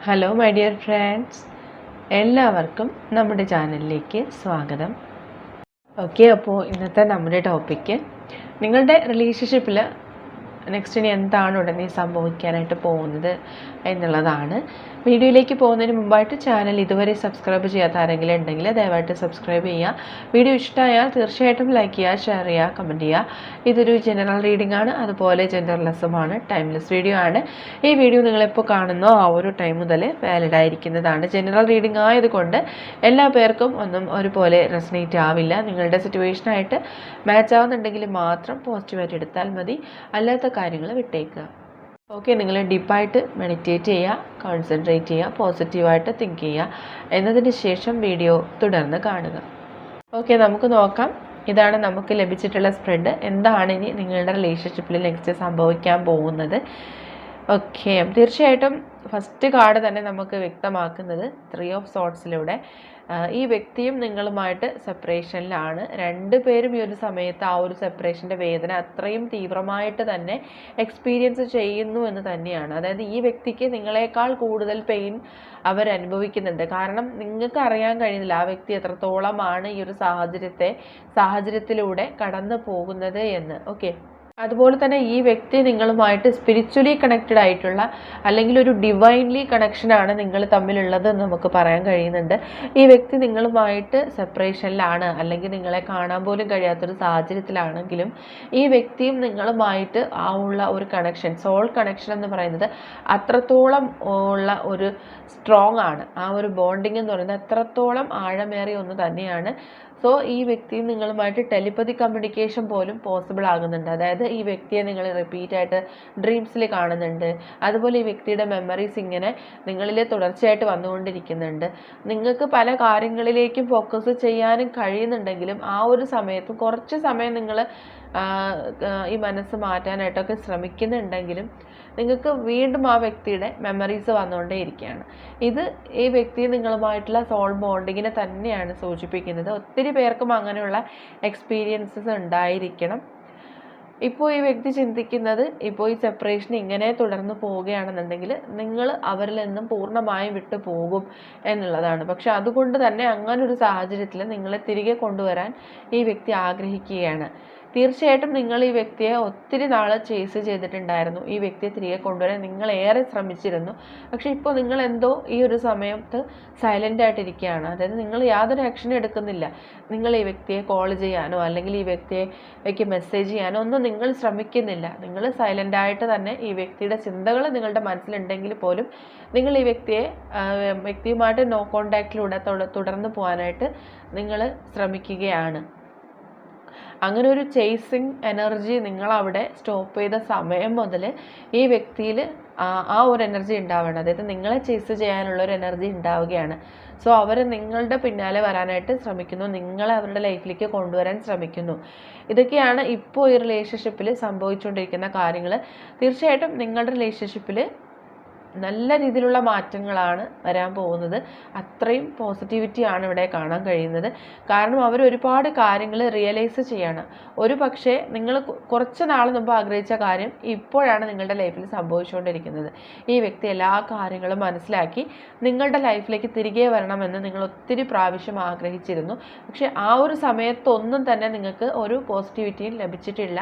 Hello my dear friends, എല്ലാവർക്കും നമ്മുടെ ചാനലിലേക്ക് സ്വാഗതം. ഓക്കെ, അപ്പോൾ ഇന്നത്തെ നമ്മുടെ ടോപ്പിക്ക് നിങ്ങളുടെ റിലേഷൻഷിപ്പിൽ നെക്സ്റ്റ് ഇനി എന്താണ് ഉടനെ സംഭവിക്കാനായിട്ട് പോകുന്നത് എന്നുള്ളതാണ്. വീഡിയോയിലേക്ക് പോകുന്നതിന് മുമ്പായിട്ട് ചാനൽ ഇതുവരെ സബ്സ്ക്രൈബ് ചെയ്യാത്ത ആരെങ്കിലും ഉണ്ടെങ്കിൽ ദയവായിട്ട് സബ്സ്ക്രൈബ് ചെയ്യുക. വീഡിയോ ഇഷ്ടമായാൽ തീർച്ചയായിട്ടും ലൈക്ക് ചെയ്യുക, ഷെയർ ചെയ്യുക, കമൻറ്റ് ചെയ്യുക. ഇതൊരു ജനറൽ റീഡിംഗ് ആണ്, അതുപോലെ ജെൻഡർലെസ്സുമാണ്, ടൈംലെസ് വീഡിയോ ആണ്. ഈ വീഡിയോ നിങ്ങളെപ്പോൾ കാണുന്നോ ആ ഒരു ടൈം മുതൽ വാലിഡ് ആയിരിക്കുന്നതാണ്. ജനറൽ റീഡിംഗ് ആയതുകൊണ്ട് എല്ലാ പേർക്കും ഒന്നും ഒരുപോലെ റെസനേറ്റ് ആവില്ല. നിങ്ങളുടെ സിറ്റുവേഷനായിട്ട് മാച്ച് ആവുന്നുണ്ടെങ്കിൽ മാത്രം പോസിറ്റീവായിട്ട് എടുത്താൽ മതി, അല്ലാത്ത കാര്യങ്ങൾ വിട്ടേക്കുക. ഓക്കെ, നിങ്ങൾ ഡീപ്പായിട്ട് മെഡിറ്റേറ്റ് ചെയ്യുക, കോൺസെൻട്രേറ്റ് ചെയ്യുക, പോസിറ്റീവായിട്ട് തിങ്ക് ചെയ്യുക. എന്നതിന് ശേഷം വീഡിയോ തുടർന്ന് കാണുക. ഓക്കെ, നമുക്ക് നോക്കാം. ഇതാണ് നമുക്ക് ലഭിച്ചിട്ടുള്ള സ്പ്രെഡ്. എന്താണ് ഇനി നിങ്ങളുടെ റിലേഷൻഷിപ്പിൽ നെക്സ്റ്റ് സംഭവിക്കാൻ പോകുന്നത്? ഓക്കെ, തീർച്ചയായിട്ടും ഫസ്റ്റ് കാർഡ് തന്നെ നമുക്ക് വ്യക്തമാക്കുന്നത് 3 ഓഫ് സോർട്സിലൂടെ ഈ വ്യക്തിയും നിങ്ങളുമായിട്ട് സെപ്പറേഷനിലാണ്. രണ്ടുപേരും ഈ ഒരു സമയത്ത് ആ ഒരു സെപ്പറേഷൻ്റെ വേദന അത്രയും തീവ്രമായിട്ട് തന്നെ എക്സ്പീരിയൻസ് ചെയ്യുന്നു എന്ന് തന്നെയാണ്. അതായത് ഈ വ്യക്തിക്ക് നിങ്ങളെക്കാൾ കൂടുതൽ പെയിൻ അവരനുഭവിക്കുന്നുണ്ട്. കാരണം നിങ്ങൾക്ക് അറിയാൻ കഴിയുന്നില്ല ആ വ്യക്തി എത്രത്തോളമാണ് ഈ ഒരു സാഹചര്യത്തിലൂടെ കടന്നു പോകുന്നത് എന്ന്. ഓക്കെ, അതുപോലെ തന്നെ ഈ വ്യക്തി നിങ്ങളുമായിട്ട് സ്പിരിച്വലി കണക്റ്റഡ് ആയിട്ടുള്ള അല്ലെങ്കിൽ ഒരു ഡിവൈൻലി കണക്ഷനാണ് നിങ്ങൾ തമ്മിലുള്ളത് എന്ന് നമുക്ക് പറയാൻ കഴിയുന്നുണ്ട്. ഈ വ്യക്തി നിങ്ങളുമായിട്ട് സെപ്പറേഷനിലാണ്, അല്ലെങ്കിൽ നിങ്ങളെ കാണാൻ പോലും കഴിയാത്തൊരു സാഹചര്യത്തിലാണെങ്കിലും ഈ വ്യക്തിയും നിങ്ങളുമായിട്ട് ആ ഉള്ള ഒരു കണക്ഷൻ, സോൾ കണക്ഷൻ എന്ന് പറയുന്നത് അത്രത്തോളം ഉള്ള ഒരു സ്ട്രോങ് ആണ്. ആ ഒരു ബോണ്ടിങ് എന്ന് പറയുന്നത് അത്രത്തോളം ആഴമേറിയ ഒന്ന് തന്നെയാണ്. സോ ഈ വ്യക്തിയും നിങ്ങളുമായിട്ട് ടെലിപ്പതി കമ്മ്യൂണിക്കേഷൻ പോലും പോസിബിൾ ആകുന്നുണ്ട്. അതായത് ഈ വ്യക്തിയെ നിങ്ങൾ റിപ്പീറ്റായിട്ട് ഡ്രീംസിൽ കാണുന്നുണ്ട്. അതുപോലെ ഈ വ്യക്തിയുടെ മെമ്മറീസ് ഇങ്ങനെ നിങ്ങളിൽ തുടർച്ചയായിട്ട് വന്നുകൊണ്ടിരിക്കുന്നുണ്ട്. നിങ്ങൾക്ക് പല കാര്യങ്ങളിലേക്കും ഫോക്കസ് ചെയ്യാനും കഴിയുന്നുണ്ടെങ്കിലും ആ ഒരു സമയത്തും കുറച്ച് സമയം നിങ്ങൾ ഈ മനസ്സ് മാറ്റാനായിട്ടൊക്കെ ശ്രമിക്കുന്നുണ്ടെങ്കിലും നിങ്ങൾക്ക് വീണ്ടും ആ വ്യക്തിയുടെ മെമ്മറീസ് വന്നുകൊണ്ടേയിരിക്കുകയാണ്. ഇത് ഈ വ്യക്തി നിങ്ങളുമായിട്ടുള്ള സോൾ ബോണ്ടിങ്ങിനെ തന്നെയാണ് സൂചിപ്പിക്കുന്നത്. ഒത്തിരി പേർക്കും അങ്ങനെയുള്ള എക്സ്പീരിയൻസസ് ഉണ്ടായിരിക്കണം. ഇപ്പോൾ ഈ വ്യക്തി ചിന്തിക്കുന്നത്, ഇപ്പോൾ ഈ സെപ്പറേഷൻ ഇങ്ങനെ തുടർന്ന് പോവുകയാണെന്നുണ്ടെങ്കിൽ നിങ്ങൾ അവരിൽ നിന്നും പൂർണ്ണമായും വിട്ടു പോകും എന്നുള്ളതാണ്. പക്ഷെ അതുകൊണ്ട് തന്നെ അങ്ങനൊരു സാഹചര്യത്തിൽ നിങ്ങളെ തിരികെ കൊണ്ടുവരാൻ ഈ വ്യക്തി ആഗ്രഹിക്കുകയാണ്. തീർച്ചയായിട്ടും നിങ്ങൾ ഈ വ്യക്തിയെ ഒത്തിരി നാൾ ചേസ് ചെയ്തിട്ടുണ്ടായിരുന്നു. ഈ വ്യക്തിയെ തിരികെ കൊണ്ടുവരാൻ നിങ്ങൾ ഏറെ ശ്രമിച്ചിരുന്നു. പക്ഷെ ഇപ്പോൾ നിങ്ങൾ എന്തോ ഈ ഒരു സമയത്ത് സൈലൻ്റ് ആയിട്ടിരിക്കുകയാണ്. അതായത് നിങ്ങൾ യാതൊരു ആക്ഷനും എടുക്കുന്നില്ല. നിങ്ങൾ ഈ വ്യക്തിയെ കോൾ ചെയ്യാനോ അല്ലെങ്കിൽ ഈ വ്യക്തിക്ക് മെസ്സേജ് ചെയ്യാനോ ഒന്നും നിങ്ങൾ ശ്രമിക്കുന്നില്ല. നിങ്ങൾ സൈലൻ്റായിട്ട് തന്നെ ഈ വ്യക്തിയുടെ ചിന്തകൾ നിങ്ങളുടെ മനസ്സിലുണ്ടെങ്കിൽ പോലും നിങ്ങൾ ഈ വ്യക്തിയുമായിട്ട് നോ കോണ്ടാക്റ്റിലൂടെ തുടർന്ന് പോകാനായിട്ട് നിങ്ങൾ ശ്രമിക്കുകയാണ്. അങ്ങനെ ഒരു ചേസിങ് എനർജി നിങ്ങളവിടെ സ്റ്റോപ്പ് ചെയ്ത സമയം മുതൽ ഈ വ്യക്തിയിൽ ആ ഒരു എനർജി ഉണ്ടാവുകയാണ്. അതായത് നിങ്ങളെ ചേസ് ചെയ്യാനുള്ള ഒരു എനർജി ഉണ്ടാവുകയാണ്. സോ അവർ നിങ്ങളുടെ പിന്നാലെ വരാനായിട്ട് ശ്രമിക്കുന്നു, നിങ്ങളെ അവരുടെ ലൈഫിലേക്ക് കൊണ്ടുവരാൻ ശ്രമിക്കുന്നു. ഇതൊക്കെയാണ് ഇപ്പോൾ ഈ റിലേഷൻഷിപ്പിൽ സംഭവിച്ചുകൊണ്ടിരിക്കുന്ന കാര്യങ്ങൾ. തീർച്ചയായിട്ടും നിങ്ങളുടെ റിലേഷൻഷിപ്പിൽ നല്ല രീതിയിലുള്ള മാറ്റങ്ങളാണ് വരാൻ പോകുന്നത്. അത്രയും പോസിറ്റിവിറ്റിയാണ് ഇവിടെ കാണാൻ കഴിയുന്നത്. കാരണം അവർ ഒരുപാട് കാര്യങ്ങൾ റിയലൈസ് ചെയ്യാണ്. ഒരു പക്ഷേ നിങ്ങൾ കുറച്ച് നാൾ മുമ്പ് ആഗ്രഹിച്ച കാര്യം ഇപ്പോഴാണ് നിങ്ങളുടെ ലൈഫിൽ സംഭവിച്ചുകൊണ്ടിരിക്കുന്നത്. ഈ വ്യക്തി എല്ലാ കാര്യങ്ങളും മനസ്സിലാക്കി നിങ്ങളുടെ ലൈഫിലേക്ക് തിരികെ വരണമെന്ന് നിങ്ങൾ ഒത്തിരി പ്രാവശ്യം ആഗ്രഹിച്ചിരുന്നു. പക്ഷേ ആ ഒരു സമയത്തൊന്നും തന്നെ നിങ്ങൾക്ക് ഒരു പോസിറ്റിവിറ്റിയും ലഭിച്ചിട്ടില്ല.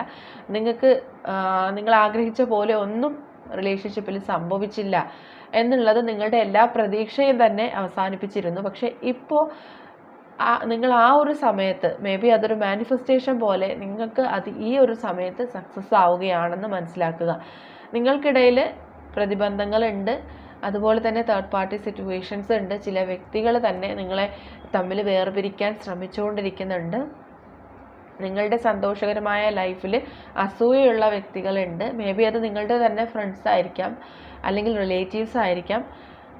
നിങ്ങൾ ആഗ്രഹിച്ച പോലെ ഒന്നും റിലേഷൻഷിപ്പിൽ സംഭവിച്ചില്ല എന്നുള്ളത് നിങ്ങളുടെ എല്ലാ പ്രതീക്ഷയും തന്നെ അവസാനിപ്പിച്ചിരുന്നു. പക്ഷെ ഇപ്പോൾ നിങ്ങൾ ആ ഒരു സമയത്ത് മേ ബി അതൊരു മാനിഫെസ്റ്റേഷൻ പോലെ നിങ്ങൾക്ക് അത് ഈ ഒരു സമയത്ത് സക്സസ് ആവുകയാണെന്ന് മനസ്സിലാക്കുക. നിങ്ങൾക്കിടയിൽ പ്രതിബന്ധങ്ങളുണ്ട്, അതുപോലെ തന്നെ തേർഡ് പാർട്ടി സിറ്റുവേഷൻസ് ഉണ്ട്. ചില വ്യക്തികൾ തന്നെ നിങ്ങളെ തമ്മിൽ വേർപിരിക്കാൻ ശ്രമിച്ചുകൊണ്ടിരിക്കുന്നുണ്ട്. നിങ്ങളുടെ സന്തോഷകരമായ ലൈഫിൽ അസൂയുള്ള വ്യക്തികളുണ്ട്. മേ ബി അത് നിങ്ങളുടെ തന്നെ ഫ്രണ്ട്സ് ആയിരിക്കാം, അല്ലെങ്കിൽ റിലേറ്റീവ്സ് ആയിരിക്കാം.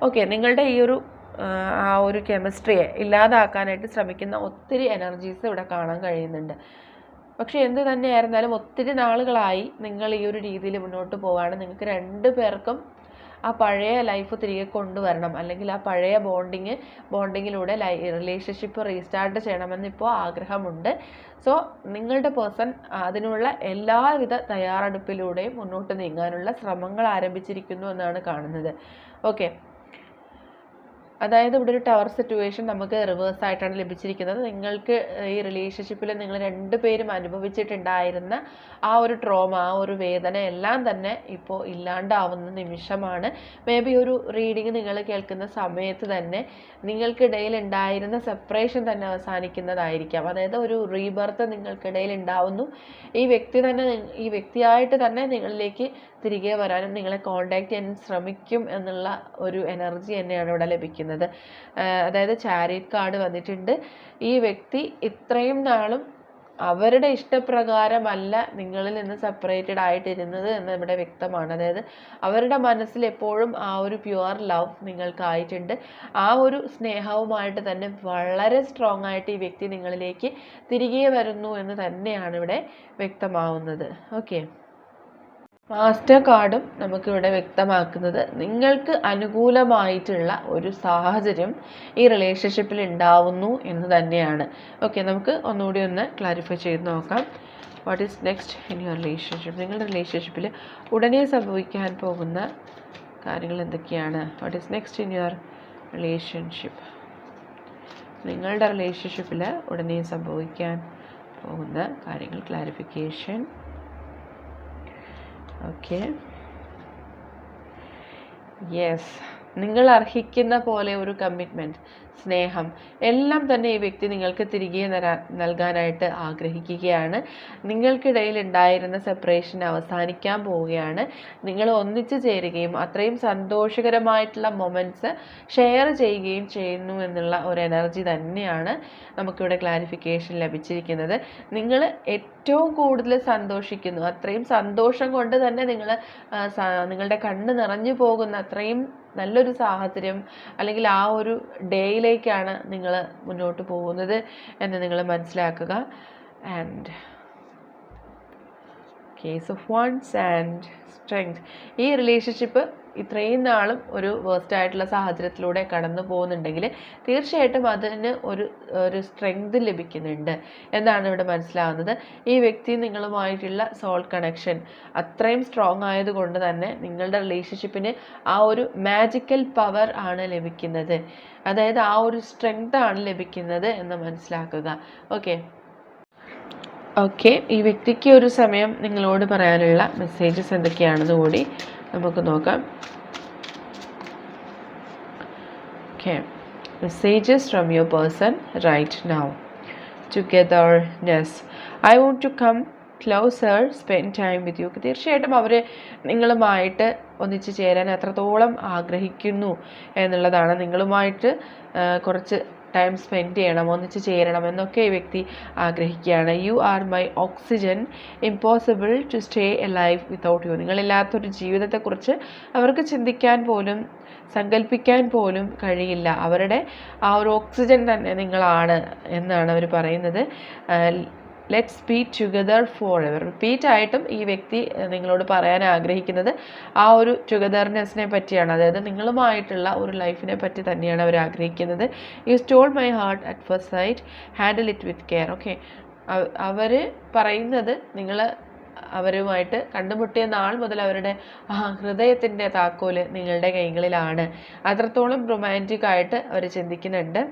ഓക്കെ, നിങ്ങളുടെ ഈ ഒരു കെമിസ്ട്രിയെ ഇല്ലാതാക്കാനായിട്ട് ശ്രമിക്കുന്ന ഒത്തിരി എനർജീസ് ഇവിടെ കാണാൻ കഴിയുന്നുണ്ട്. പക്ഷെ എന്ത് തന്നെയായിരുന്നാലും ഒത്തിരി നാളുകളായി നിങ്ങൾ ഈ ഒരു രീതിയിൽ മുന്നോട്ട് പോവാണ്. നിങ്ങൾക്ക് രണ്ടു പേർക്കും ആ പഴയ ലൈഫ് തിരികെ കൊണ്ടുവരണം, അല്ലെങ്കിൽ ആ പഴയ ബോണ്ടിങ്ങിലൂടെ റിലേഷൻഷിപ്പ് റീസ്റ്റാർട്ട് ചെയ്യണമെന്ന് ഇപ്പോൾ ആഗ്രഹമുണ്ട്. സോ നിങ്ങളുടെ പേഴ്സൺ അതിനുള്ള എല്ലാവിധ തയ്യാറെടുപ്പിലൂടെയും മുന്നോട്ട് നീങ്ങാനുള്ള ശ്രമങ്ങൾ ആരംഭിച്ചിരിക്കുന്നു എന്നാണ് കാണുന്നത്. ഓക്കെ, അതായത് ഇവിടെ ഒരു ടവർ സിറ്റുവേഷൻ നമുക്ക് റിവേഴ്സ് ആയിട്ടാണ് ലഭിച്ചിരിക്കുന്നത്. നിങ്ങൾക്ക് ഈ റിലേഷൻഷിപ്പിൽ നിങ്ങൾ രണ്ടുപേരും അനുഭവിച്ചിട്ടുണ്ടായിരുന്ന ആ ഒരു ട്രോമ, ആ ഒരു വേദന എല്ലാം തന്നെ ഇപ്പോൾ ഇല്ലാണ്ടാവുന്ന നിമിഷമാണ്. മേ ബി ഒരു റീഡിങ് നിങ്ങൾ കേൾക്കുന്ന സമയത്ത് തന്നെ നിങ്ങൾക്കിടയിൽ ഉണ്ടായിരുന്ന സെപ്പറേഷൻ തന്നെ അവസാനിക്കുന്നതായിരിക്കാം. അതായത് ഒരു റീബർത്ത് നിങ്ങൾക്കിടയിൽ ഉണ്ടാവുന്നു. ഈ വ്യക്തിയായിട്ട് തന്നെ നിങ്ങളിലേക്ക് തിരികെ വരാനും നിങ്ങളെ കോണ്ടാക്ട് ചെയ്യാൻ ശ്രമിക്കും എന്നുള്ള ഒരു എനർജി തന്നെയാണ് ഇവിടെ ലഭിക്കുന്നത്. അതായത് ചാരിയറ്റ് കാർഡ് വന്നിട്ടുണ്ട്. ഈ വ്യക്തി ഇത്രയും നാളും അവരുടെ ഇഷ്ടപ്രകാരമല്ല നിങ്ങളിൽ നിന്ന് സെപ്പറേറ്റഡ് ആയിട്ടിരുന്നത് എന്ന് ഇവിടെ വ്യക്തമാണ്. അതായത് അവരുടെ മനസ്സിൽ എപ്പോഴും ആ ഒരു പ്യുവർ ലവ് നിങ്ങൾക്കായിട്ടുണ്ട്. ആ ഒരു സ്നേഹവുമായിട്ട് തന്നെ വളരെ സ്ട്രോങ് ആയിട്ട് ഈ വ്യക്തി നിങ്ങളിലേക്ക് തിരികെ വരുന്നു എന്ന് തന്നെയാണ് ഇവിടെ വ്യക്തമാവുന്നത്. ഓക്കെ, മാസ്റ്റർ കാർഡും നമുക്കിവിടെ വ്യക്തമാക്കുന്നത് നിങ്ങൾക്ക് അനുകൂലമായിട്ടുള്ള ഒരു സാഹചര്യം ഈ റിലേഷൻഷിപ്പിൽ ഉണ്ടാവുന്നു എന്ന് തന്നെയാണ്. ഓക്കെ, നമുക്ക് ഒന്നുകൂടി ഒന്ന് ക്ലാരിഫൈ ചെയ്ത് നോക്കാം. What is next in your relationship? നിങ്ങളുടെ റിലേഷൻഷിപ്പിൽ ഉടനെ സംഭവിക്കാൻ പോകുന്ന കാര്യങ്ങൾ എന്തൊക്കെയാണ്? What is next in your relationship? നിങ്ങളുടെ റിലേഷൻഷിപ്പിൽ ഉടനെ സംഭവിക്കാൻ പോകുന്ന കാര്യങ്ങൾ, ക്ലാരിഫിക്കേഷൻ. ഓക്കെ, യെസ്, നിങ്ങൾ അർഹിക്കുന്ന പോലെ ഒരു കമ്മിറ്റ്മെൻറ്റ്, സ്നേഹം എല്ലാം തന്നെ ഈ വ്യക്തി നിങ്ങൾക്ക് തിരികെ നൽകാനായിട്ട് ആഗ്രഹിക്കുകയാണ്. നിങ്ങൾക്കിടയിൽ ഉണ്ടായിരുന്ന സെപ്പറേഷൻ അവസാനിക്കാൻ പോവുകയാണ്. നിങ്ങൾ ഒന്നിച്ചു ചേരുകയും അത്രയും സന്തോഷകരമായിട്ടുള്ള മൊമെൻറ്റ്സ് ഷെയർ ചെയ്യുകയും ചെയ്യുന്നു എന്നുള്ള ഒരു എനർജി തന്നെയാണ് നമുക്കിവിടെ ക്ലാരിഫിക്കേഷൻ ലഭിച്ചിരിക്കുന്നത്. നിങ്ങൾ ഏറ്റവും കൂടുതൽ സന്തോഷിക്കുന്നു, അത്രയും സന്തോഷം കൊണ്ട് തന്നെ നിങ്ങളുടെ കണ്ണ് നിറഞ്ഞു പോകുന്ന അത്രയും നല്ലൊരു സാഹചര്യം അല്ലെങ്കിൽ ആ ഒരു ഡേയിലേക്കാണ് നിങ്ങൾ മുന്നോട്ട് പോകുന്നത് എന്ന് നിങ്ങൾ മനസ്സിലാക്കുക. And case of once and strength. ഈ റിലേഷൻഷിപ്പ് ഇത്രയും നാളും ഒരു വേസ്റ്റ് ആയിട്ടുള്ള സാഹചര്യത്തിലൂടെ കടന്നു പോകുന്നുണ്ടെങ്കിൽ തീർച്ചയായിട്ടും അതിന് ഒരു സ്ട്രെങ്ത് ലഭിക്കുന്നുണ്ട് എന്നാണ് ഇവിടെ മനസ്സിലാവുന്നത്. ഈ വ്യക്തി നിങ്ങളുമായിട്ടുള്ള സോൾ കണക്ഷൻ അത്രയും സ്ട്രോങ് ആയതുകൊണ്ട് തന്നെ നിങ്ങളുടെ റിലേഷൻഷിപ്പിന് ആ ഒരു മാജിക്കൽ പവർ ആണ് ലഭിക്കുന്നത്. അതായത് ആ ഒരു സ്ട്രെങ്ത് ആണ് ലഭിക്കുന്നത് എന്ന് മനസ്സിലാക്കുക. ഓക്കെ, ഈ വ്യക്തിക്ക് ഒരു സമയം നിങ്ങളോട് പറയാനുള്ള മെസ്സേജസ് എന്തൊക്കെയാണെന്ന് കൂടി നമുക്ക് നോക്കാം. Okay, messages from your person right now. Togetherness. I want to come closer, spend time with you. തീർച്ചയായിട്ടും അവർ നിങ്ങളുമായിട്ട് ഒന്നിച്ച് ചേരാൻ എത്രത്തോളം ആഗ്രഹിക്കുന്നു എന്നുള്ളതാണ്. നിങ്ങളുമായിട്ട് കുറച്ച് ടൈം സ്പെൻഡ് ചെയ്യണം, ഒന്നിച്ച് ചേരണം എന്നൊക്കെ ഈ വ്യക്തി ആഗ്രഹിക്കുകയാണ്. You are my oxygen, impossible to stay a life without you. നിങ്ങളില്ലാത്തൊരു ജീവിതത്തെക്കുറിച്ച് അവർക്ക് ചിന്തിക്കാൻ പോലും സങ്കല്പിക്കാൻ പോലും കഴിയില്ല. അവരുടെ ആ ഒരു ഓക്സിജൻ തന്നെ നിങ്ങളാണ് എന്നാണ് അവർ പറയുന്നത്. Let's be together for ever. Repeat ആയിട്ടും ഈ വ്യക്തി നിങ്ങളോട് പറയാൻ ആഗ്രഹിക്കുന്നത് ആ ഒരു ടുഗദർനെസ്സിനെ പറ്റിയാണ്. അതായത് നിങ്ങളുമായിട്ടുള്ള ഒരു ലൈഫിനെ പറ്റി തന്നെയാണ് അവർ ആഗ്രഹിക്കുന്നത്. You stole my heart at first sight, handle it with care. Okay, അവർ പറയുന്നത് അവരുമായിട്ട് കണ്ടുമുട്ടിയ നാൾ മുതൽ അവരുടെ ഹൃദയത്തിൻ്റെ താക്കോല് നിങ്ങളുടെ കൈകളിലാണ്. അത്രത്തോളം റൊമാൻറ്റിക് ആയിട്ട് അവർ ചിന്തിക്കുന്നുണ്ട്.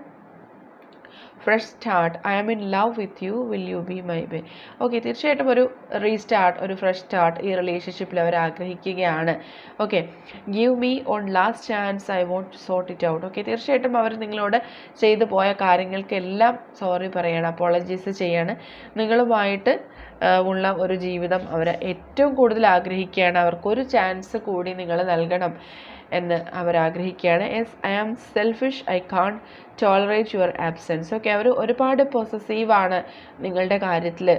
Fresh start, I am in love with you, will you be my bae. Okay, തീർച്ചയായിട്ടും ഒരു റീസ്റ്റാർട്ട്, ഒരു ഫ്രഷ് സ്റ്റാർട്ട് ഈ റിലേഷൻഷിപ്പിൽ അവർ ആഗ്രഹിക്കുകയാണ്. Okay, give me on last chance, I want to sort it out. Okay, തീർച്ചയായിട്ടും അവർ നിങ്ങളോട് ചെയ്തു പോയ കാര്യങ്ങൾക്കെല്ലാം സോറി പറയണം, അപ്പോളജീസ് ചെയ്യാണ്. നിങ്ങളുമായിട്ട് ഉള്ള ഒരു ജീവിതം അവർ ഏറ്റവും കൂടുതൽ ആഗ്രഹിക്കുകയാണ്. അവർക്കൊരു ചാൻസ് കൂടി നിങ്ങൾ നൽകണം എന്ന് അവർ ആഗ്രഹിക്കുകയാണ്. Yes, I am selfish, I can't tolerate your absence. Okay, അവർ ഒരുപാട് പൊസസീവാണ് നിങ്ങളുടെ കാര്യത്തിൽ.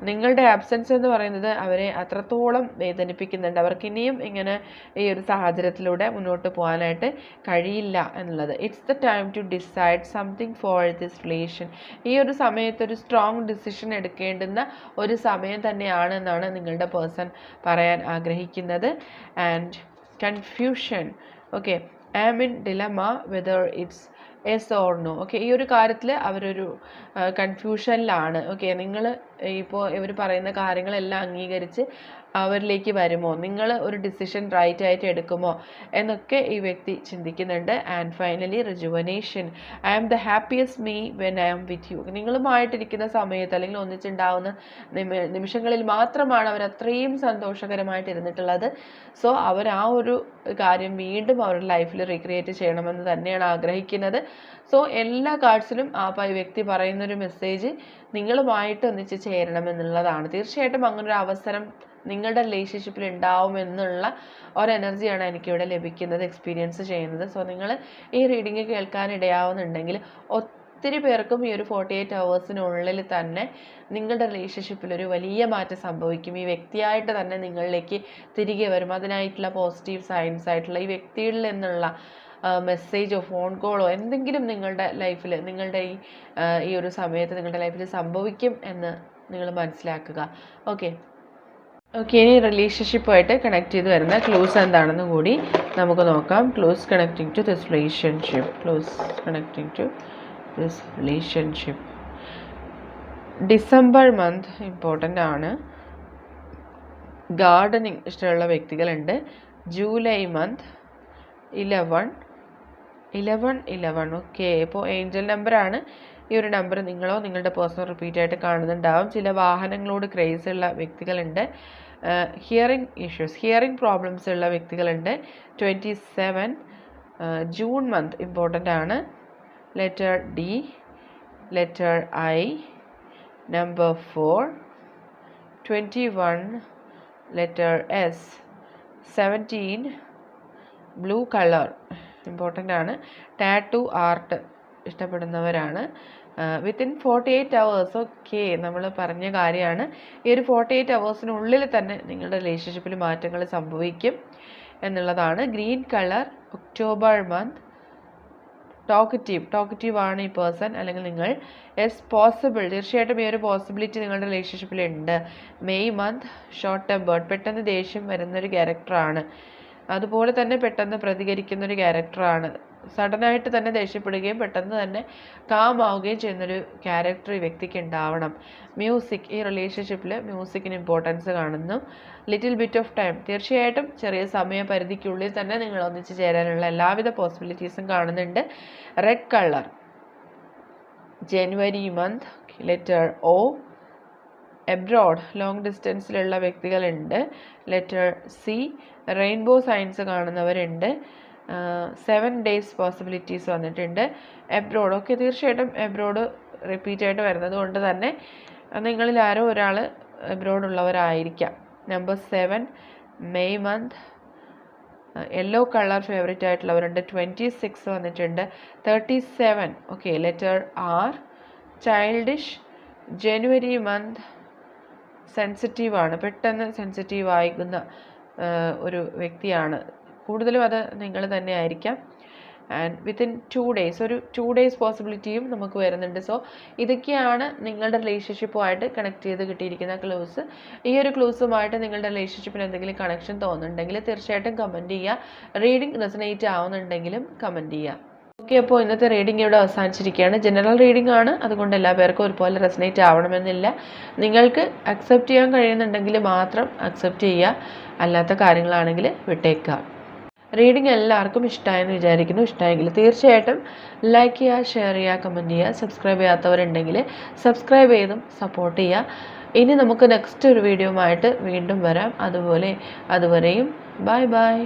നിങ്ങളുടെ ആബ്സെൻസ് എന്ന് പറയുന്നത് അവരെ അത്രത്തോളം വേദനിപ്പിക്കുന്നുണ്ട്. അവർക്ക് ഇനിയും ഇങ്ങനെ ഈ ഒരു സാഹചര്യത്തിലൂടെ മുന്നോട്ട് പോകാനായിട്ട് കഴിയില്ല എന്നുള്ളത്. It's the time to decide something for this relation. ഈ ഒരു സമയത്ത് ഒരു സ്ട്രോങ് ഡിസിഷൻ എടുക്കേണ്ടുന്ന ഒരു സമയം തന്നെയാണ് എന്നാണ് നിങ്ങളുടെ പേഴ്സൺ പറയാൻ ആഗ്രഹിക്കുന്നത്. And confusion. Okay, I am in dilemma whether it's yes or no. Okay, ഈ ഒരു കാര്യത്തിൽ അവരൊരു കൺഫ്യൂഷനിലാണ്. ഓക്കെ, നിങ്ങൾ ഇപ്പോൾ ഇവർ പറയുന്ന കാര്യങ്ങളെല്ലാം അംഗീകരിച്ച് അവരിലേക്ക് വരുമോ, നിങ്ങൾ ഒരു ഡിസിഷൻ റൈറ്റ് ആയിട്ട് എടുക്കുമോ എന്നൊക്കെ ഈ വ്യക്തി ചിന്തിക്കുന്നുണ്ട്. And finally rejuvenation. I am the happiest me when I am with you. നിങ്ങളുമായിട്ടിരിക്കുന്ന സമയത്ത് അല്ലെങ്കിൽ ഒന്നിച്ചുണ്ടാവുന്ന നിമിഷങ്ങളിൽ മാത്രമാണ് അവർ അത്രയും സന്തോഷകരമായിട്ട് ഇരുന്നിട്ടുള്ളത്. സോ അവർ ആ ഒരു കാര്യം വീണ്ടും അവരുടെ ലൈഫിൽ റീക്രിയേറ്റ് ചെയ്യണമെന്ന് തന്നെയാണ് ആഗ്രഹിക്കുന്നത്. സോ എല്ലാ കാർഡ്സിലും ആ വ്യക്തി പറയുന്നൊരു മെസ്സേജ് നിങ്ങളുമായിട്ട് ഒന്നിച്ച് ചേരണമെന്നുള്ളതാണ്. തീർച്ചയായിട്ടും അങ്ങനൊരു അവസരം നിങ്ങളുടെ റിലേഷൻഷിപ്പിൽ ഉണ്ടാവുമെന്നുള്ള ഒരു എനർജിയാണ് എനിക്കിവിടെ ലഭിക്കുന്നത്, എക്സ്പീരിയൻസ് ചെയ്യുന്നത്. സോ നിങ്ങൾ ഈ റീഡിങ് കേൾക്കാനിടയാവുന്നുണ്ടെങ്കിൽ ഒത്തിരി പേർക്കും ഈ ഒരു 48 ഹവേഴ്സിനുള്ളിൽ തന്നെ നിങ്ങളുടെ റിലേഷൻഷിപ്പിൽ ഒരു വലിയ മാറ്റം സംഭവിക്കും. ഈ വ്യക്തിയായിട്ട് തന്നെ നിങ്ങളിലേക്ക് തിരികെ വരും. അതിനായിട്ടുള്ള പോസിറ്റീവ് സൈൻസ് ആയിട്ടുള്ള ഈ വ്യക്തിയിൽ നിന്നുള്ള മെസ്സേജോ ഫോൺ കോളോ എന്തെങ്കിലും നിങ്ങളുടെ ലൈഫിൽ നിങ്ങളുടെ ഈ ഒരു സമയത്ത് നിങ്ങളുടെ ലൈഫിൽ സംഭവിക്കും എന്ന് നിങ്ങൾ മനസ്സിലാക്കുക. ഓക്കെ, ഇനി റിലേഷൻഷിപ്പുമായിട്ട് കണക്ട് ചെയ്ത് വരുന്ന ക്ലൂസ് എന്താണെന്ന് കൂടി നമുക്ക് നോക്കാം. Clues connecting to this relationship. December month important ആണ്. ഗാർഡനിങ് ഇഷ്ടമുള്ള വ്യക്തികളുണ്ട്. July month 11. ഓക്കെ, ഇപ്പോൾ ഏഞ്ചൽ നമ്പറാണ് ഈ ഒരു നമ്പർ. നിങ്ങളോ നിങ്ങളുടെ പേഴ്സണൽ റിപ്പീറ്റ് ആയിട്ട് കാണുന്നുണ്ടാവും. ചില വാഹനങ്ങളോട് ക്രേസ് ഉള്ള വ്യക്തികളുണ്ട്. ഹിയറിംഗ് പ്രോബ്ലംസ് ഉള്ള വ്യക്തികളുണ്ട്. 27 ജൂൺ മന്ത് ഇമ്പോർട്ടൻ്റ് ആണ്. Letter D, letter I, number 4, 21 letter S, 17 blue colour important ആണ്. ടാറ്റു ആർട്ട് ഇഷ്ടപ്പെടുന്നവരാണ്. Within 48 hours. ഓക്കെ, നമ്മൾ പറഞ്ഞ കാര്യമാണ്. ഈ ഒരു 48 ഹവേഴ്സിനുള്ളിൽ തന്നെ നിങ്ങളുടെ റിലേഷൻഷിപ്പിൽ മാറ്റങ്ങൾ സംഭവിക്കും എന്നുള്ളതാണ്. Green colour, October month. Talkative ആണ് ഈ പേഴ്സൺ അല്ലെങ്കിൽ നിങ്ങൾ. Yes, possible. തീർച്ചയായിട്ടും ഈ ഒരു പോസിബിലിറ്റി നിങ്ങളുടെ റിലേഷൻഷിപ്പിൽ ഉണ്ട്. May month, short tempered. പെട്ടെന്ന് ദേഷ്യം വരുന്നൊരു ക്യാരക്ടറാണ്. അതുപോലെ തന്നെ പെട്ടെന്ന് പ്രതികരിക്കുന്നൊരു ക്യാരക്ടറാണ്. സഡനായിട്ട് തന്നെ ദേഷ്യപ്പെടുകയും പെട്ടെന്ന് തന്നെ കാമാവുകയും ചെയ്യുന്നൊരു ക്യാരക്ടർ ഈ വ്യക്തിക്ക് ഉണ്ടാവണം. മ്യൂസിക്. ഈ റിലേഷൻഷിപ്പിൽ മ്യൂസിക്കിന് ഇമ്പോർട്ടൻസ് കാണുന്നു. Little bit of time. തീർച്ചയായിട്ടും ചെറിയ സമയപരിധിക്കുള്ളിൽ തന്നെ നിങ്ങൾ ഒന്നിച്ച് ചേരാനുള്ള എല്ലാവിധ പോസിബിലിറ്റീസും കാണുന്നുണ്ട്. Red colour, January month. Letter O, abroad. Long ഡിസ്റ്റൻസിലുള്ള വ്യക്തികളുണ്ട്. ലെറ്റർ സി, റെയിൻബോ സൈൻസ് കാണുന്നവരുണ്ട്. 7 days പോസിബിലിറ്റീസ് വന്നിട്ടുണ്ട്. എബ്രോഡ്. ഓക്കെ, തീർച്ചയായിട്ടും എബ്രോഡ് റിപ്പീറ്റ് ആയിട്ട് വരുന്നത് കൊണ്ട് തന്നെ നിങ്ങളിൽ ആരോ ഒരാൾ എബ്രോഡ് ഉള്ളവരായിരിക്കാം. Number 7 May month. Yellow colour favourite ആയിട്ടുള്ളവരുണ്ട്. 26 വന്നിട്ടുണ്ട്. 37. Okay, letter R, childish. January month. സെൻസിറ്റീവാണ്. പെട്ടെന്ന് സെൻസിറ്റീവ് ആയിരിക്കുന്ന ഒരു വ്യക്തിയാണ്. കൂടുതലും അത് നിങ്ങൾ തന്നെ ആയിരിക്കാം. ആൻഡ് വിത്തിൻ 2 days, ഒരു 2 days പോസിബിലിറ്റിയും നമുക്ക് വരുന്നുണ്ട്. സോ ഇതൊക്കെയാണ് നിങ്ങളുടെ റിലേഷൻഷിപ്പുമായിട്ട് കണക്ട് ചെയ്ത് കിട്ടിയിരിക്കുന്ന ക്ലൂസ്. ഈ ഒരു ക്ലൂസുമായിട്ട് നിങ്ങളുടെ റിലേഷൻഷിപ്പിന് എന്തെങ്കിലും കണക്ഷൻ തോന്നുന്നുണ്ടെങ്കിൽ തീർച്ചയായിട്ടും കമൻറ്റ് ചെയ്യുക. റീഡിംഗ് റെസനേറ്റ് ആവുന്നുണ്ടെങ്കിലും കമൻറ്റ് ചെയ്യുക. ഓക്കെ, അപ്പോൾ ഇന്നത്തെ റീഡിംഗ് ഇവിടെ അവസാനിച്ചിരിക്കുകയാണ്. ജനറൽ റീഡിംഗ് ആണ്, അതുകൊണ്ട് എല്ലാ പേർക്കും ഒരുപോലെ റെസനേറ്റ് ആവണമെന്നില്ല. നിങ്ങൾക്ക് അക്സെപ്റ്റ് ചെയ്യാൻ കഴിയുന്നുണ്ടെങ്കിൽ മാത്രം അക്സെപ്റ്റ് ചെയ്യുക, അല്ലാത്ത കാര്യങ്ങളാണെങ്കിൽ വിട്ടേക്കുക. റീഡിംഗ് എല്ലാവർക്കും ഇഷ്ടമായെന്ന് വിചാരിക്കുന്നു. ഇഷ്ടമായെങ്കിൽ തീർച്ചയായിട്ടും ലൈക്ക് ചെയ്യുക, ഷെയർ ചെയ്യുക, കമൻറ്റ് ചെയ്യുക. സബ്സ്ക്രൈബ് ചെയ്യാത്തവരുണ്ടെങ്കിൽ സബ്സ്ക്രൈബ് ചെയ്തും സപ്പോർട്ട് ചെയ്യുക. ഇനി നമുക്ക് നെക്സ്റ്റ് ഒരു വീഡിയോ ആയിട്ട് വീണ്ടും വരാം. അതുവരെയും ബൈ ബൈ.